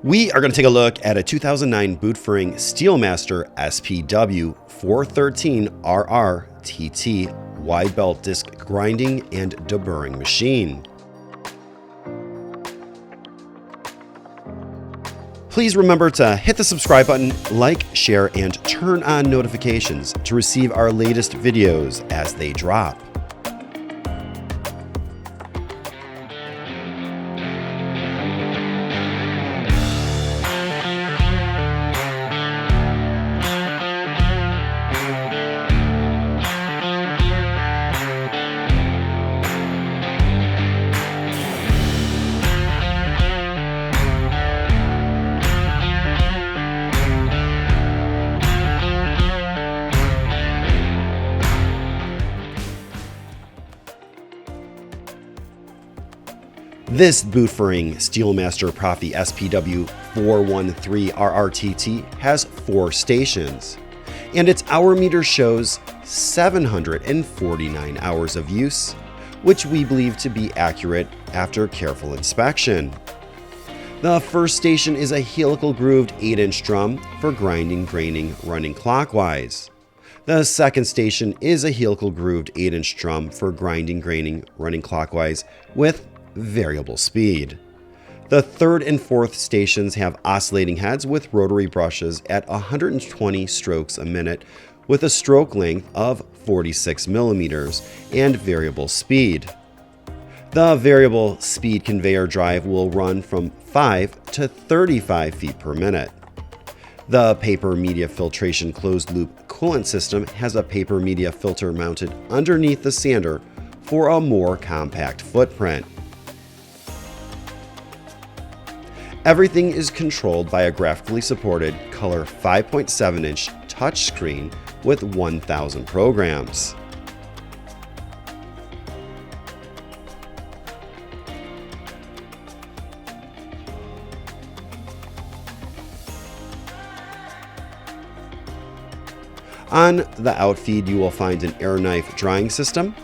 We are going to take a look at a 2009 Butfering Steelmaster SPW 413 RRTT wide belt disc grinding and deburring machine. Please remember to hit the subscribe button, like, share, and turn on notifications to receive our latest videos as they drop. This Butfering Steelmaster Profi SPW 413 RRTT has 4 stations, and its hour meter shows 749 hours of use, which we believe to be accurate after careful inspection. The first station is a helical grooved 8-inch drum for grinding, graining, running clockwise. The second station is a helical grooved 8-inch drum for grinding, graining, running clockwise with variable speed. The third and fourth stations have oscillating heads with rotary brushes at 120 strokes a minute with a stroke length of 46 millimeters and variable speed. The variable speed conveyor drive will run from 5 to 35 feet per minute. The paper media filtration closed loop coolant system has a paper media filter mounted underneath the sander for a more compact footprint. Everything is controlled by a graphically supported color 5.7-inch touchscreen with 1,000 programs. On the outfeed, you will find an air knife drying system,